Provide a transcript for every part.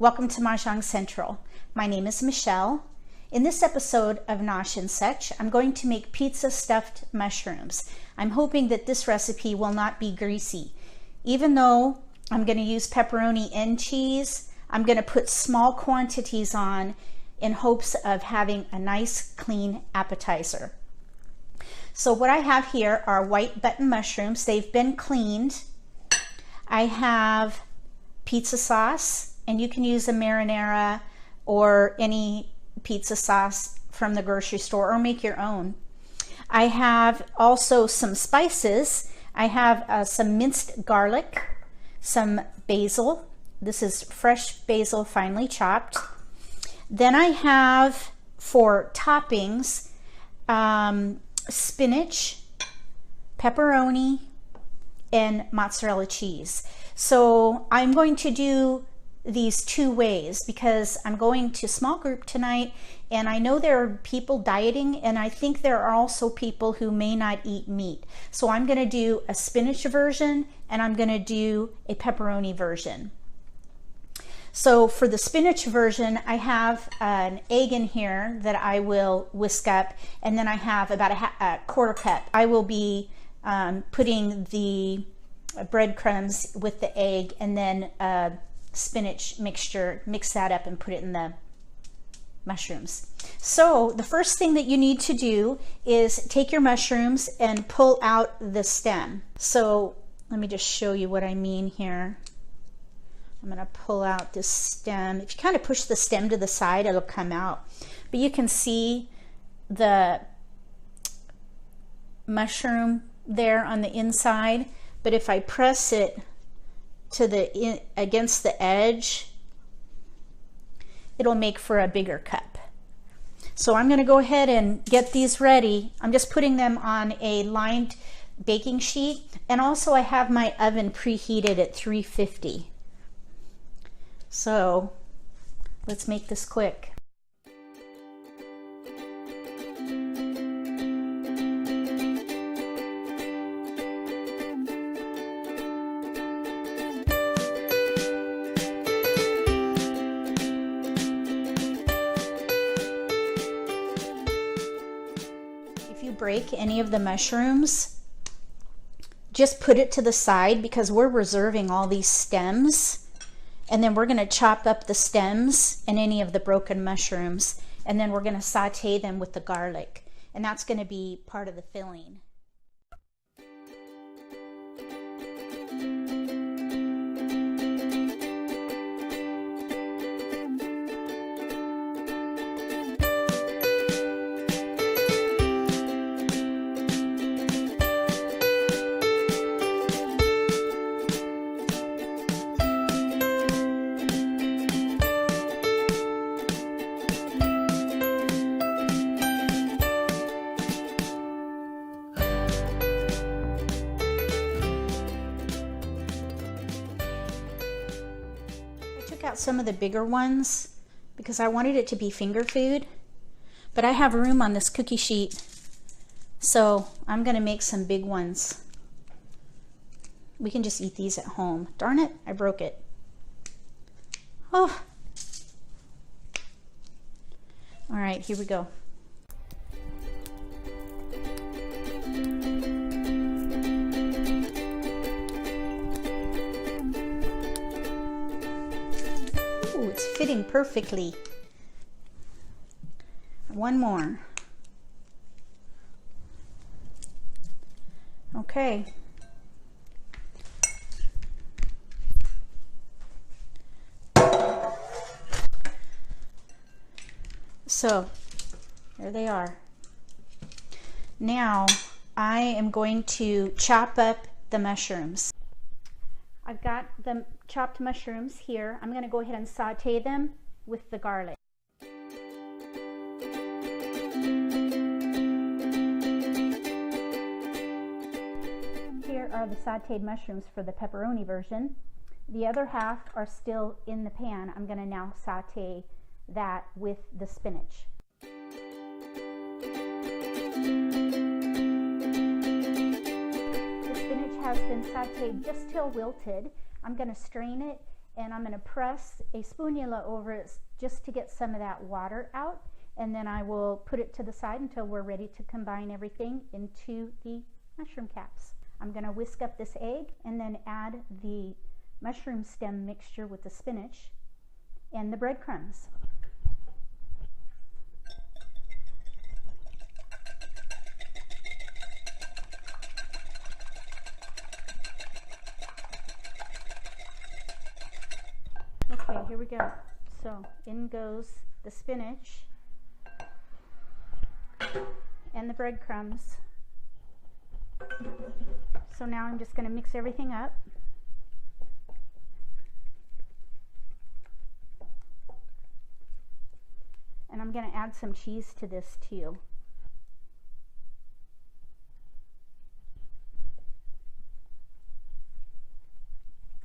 Welcome to Mahjong Central. My name is Michele. In this episode of Nosh and Such, I'm going to make pizza stuffed mushrooms. I'm hoping that this recipe will not be greasy. Even though I'm going to use pepperoni and cheese, I'm going to put small quantities on in hopes of having a nice clean appetizer. So what I have here are white button mushrooms. They've been cleaned. I have pizza sauce, and you can use a marinara or any pizza sauce from the grocery store or make your own. I have also some spices. I have some minced garlic, some basil. This is fresh basil, finely chopped. Then I have, for toppings, spinach, pepperoni, and mozzarella cheese. So I'm going to do these two ways because I'm going to small group tonight, and I know there are people dieting, and I think there are also people who may not eat meat. So I'm going to do a spinach version and I'm going to do a pepperoni version. So for the spinach version, I have an egg in here that I will whisk up, and then I have about a quarter cup. I will be putting the breadcrumbs with the egg and then spinach mixture, mix that up and put it in the mushrooms. So the first thing that you need to do is take your mushrooms and pull out the stem. So let me just show you what I mean here. I'm going to pull out this stem. If you kind of push the stem to the side, it'll come out. But you can see the mushroom there on the inside. But if I press it to the against the edge, it'll make for a bigger cup. So I'm going to go ahead and get these ready. I'm just putting them on a lined baking sheet, and also I have my oven preheated at 350. So let's make this quick. If you break any of the mushrooms, just put it to the side because we're reserving all these stems. And then we're going to chop up the stems and any of the broken mushrooms, and then we're going to saute them with the garlic, and that's going to be part of the filling. Out some of the bigger ones because I wanted it to be finger food, but I have room on this cookie sheet, so I'm going to make some big ones. We can just eat these at home. Darn it, I broke it. Oh, all right, here we go. It's fitting perfectly. One more. Okay. So there they are. Now I am going to chop up the mushrooms. I've got the chopped mushrooms here. I'm going to go ahead and saute them with the garlic. Here are the sautéed mushrooms for the pepperoni version. The other half are still in the pan. I'm going to now saute that with the spinach. The spinach has been sauteed just till wilted. I'm going to strain it and I'm going to press a spatula over it just to get some of that water out, and then I will put it to the side until we're ready to combine everything into the mushroom caps. I'm going to whisk up this egg and then add the mushroom stem mixture with the spinach and the breadcrumbs. Okay, here we go. So in goes the spinach and the breadcrumbs. So now I'm just going to mix everything up. And I'm going to add some cheese to this too.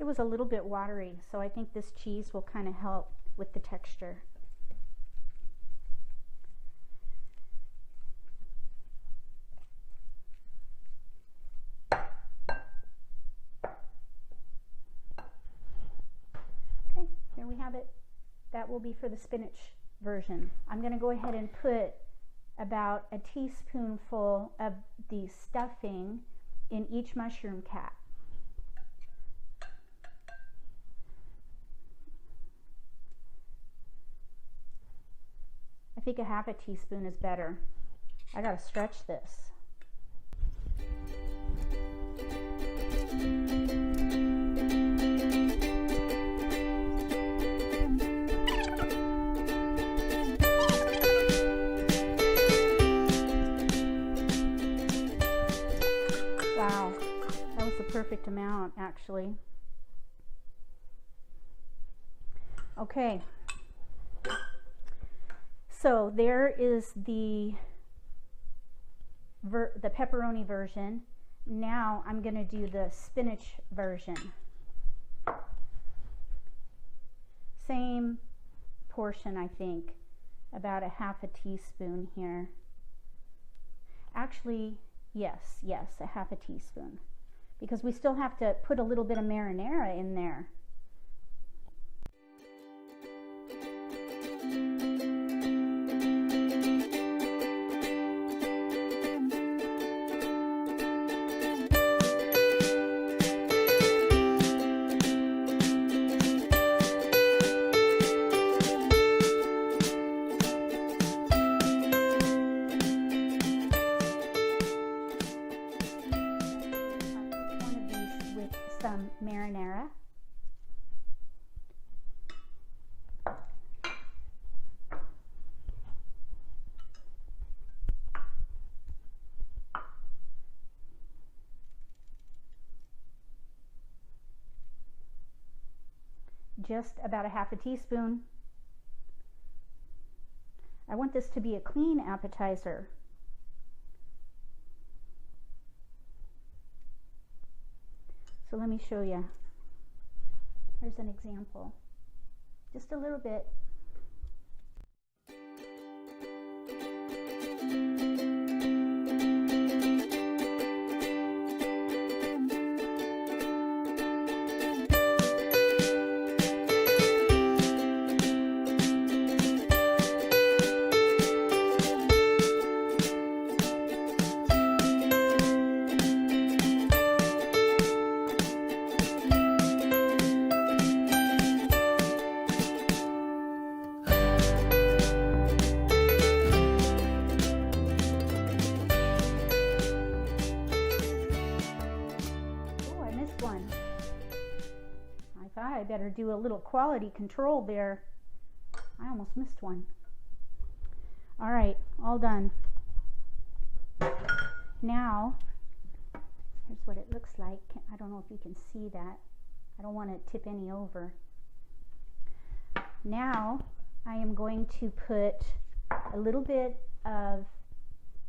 It was a little bit watery, so I think this cheese will kind of help with the texture. Okay, there we have it. That will be for the spinach version. I'm going to go ahead and put about a teaspoonful of the stuffing in each mushroom cap. I think a half a teaspoon is better. I gotta stretch this. Wow, that was the perfect amount, actually. Okay. So there is the pepperoni version. Now I'm going to do the spinach version. Same portion, I think, about a half a teaspoon here. Actually, yes, a half a teaspoon, because we still have to put a little bit of marinara in there. Some marinara. Just about a half a teaspoon. I want this to be a clean appetizer. So let me show you. Here's an example. Just a little bit. I better do a little quality control there. I almost missed one. All right, all done. Now, here's what it looks like. I don't know if you can see that. I don't want to tip any over. Now, I am going to put a little bit of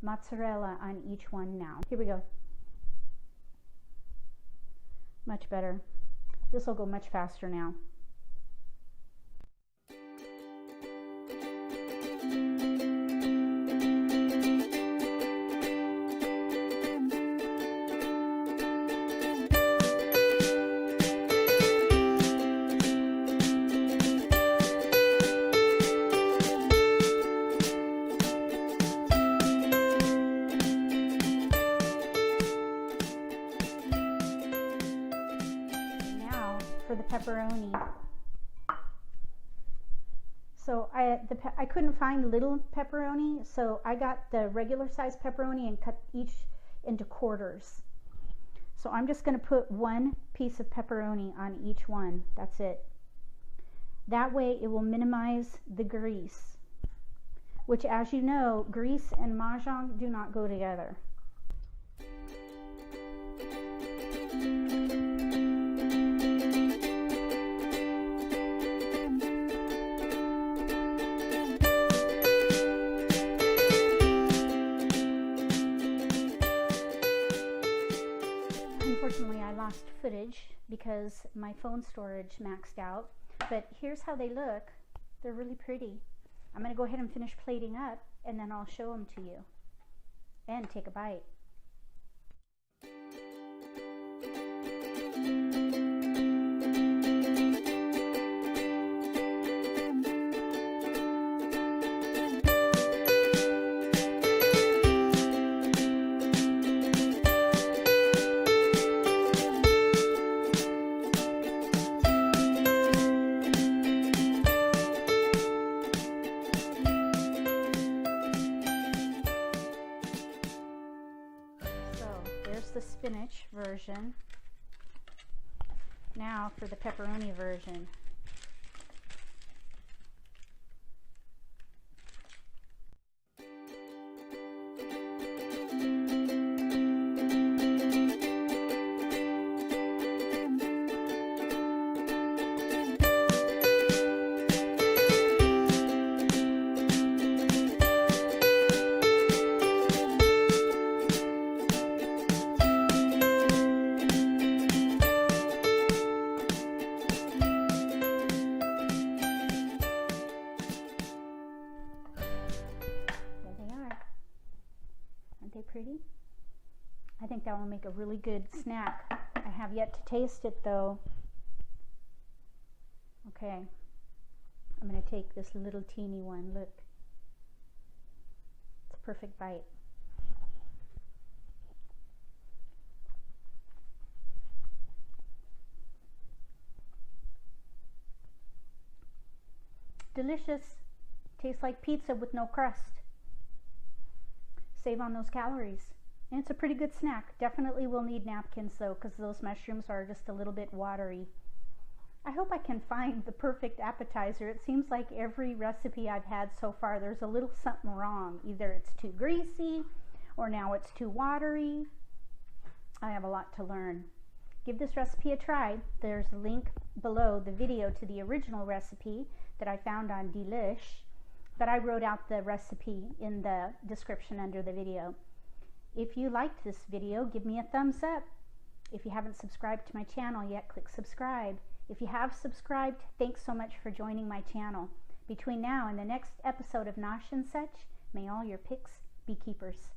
mozzarella on each one now. Here we go. Much better. This will go much faster now. pepperoni. So I couldn't find little pepperoni, so I got the regular size pepperoni and cut each into quarters. So I'm just going to put one piece of pepperoni on each one. That's it. That way it will minimize the grease, which, as you know, grease and Mahjong do not go together. Unfortunately, I lost footage because my phone storage maxed out, but here's how they look. They're really pretty. I'm going to go ahead and finish plating up, and then I'll show them to you and take a bite. The spinach version. Now for the pepperoni version. Pretty. I think that will make a really good snack. I have yet to taste it though. Okay, I'm going to take this little teeny one. Look, it's a perfect bite. Delicious. Tastes like pizza with no crust. Save on those calories, and it's a pretty good snack. Definitely will need napkins though, because those mushrooms are just a little bit watery. I hope I can find the perfect appetizer. It seems like every recipe I've had so far, there's a little something wrong. Either it's too greasy, or now it's too watery. I have a lot to learn. Give this recipe a try. There's a link below the video to the original recipe that I found on Delish. But I wrote out the recipe in the description under the video. If you liked this video, give me a thumbs up. If you haven't subscribed to my channel yet, click subscribe. If you have subscribed, thanks so much for joining my channel. Between now and the next episode of Nosh and Such, may all your picks be keepers.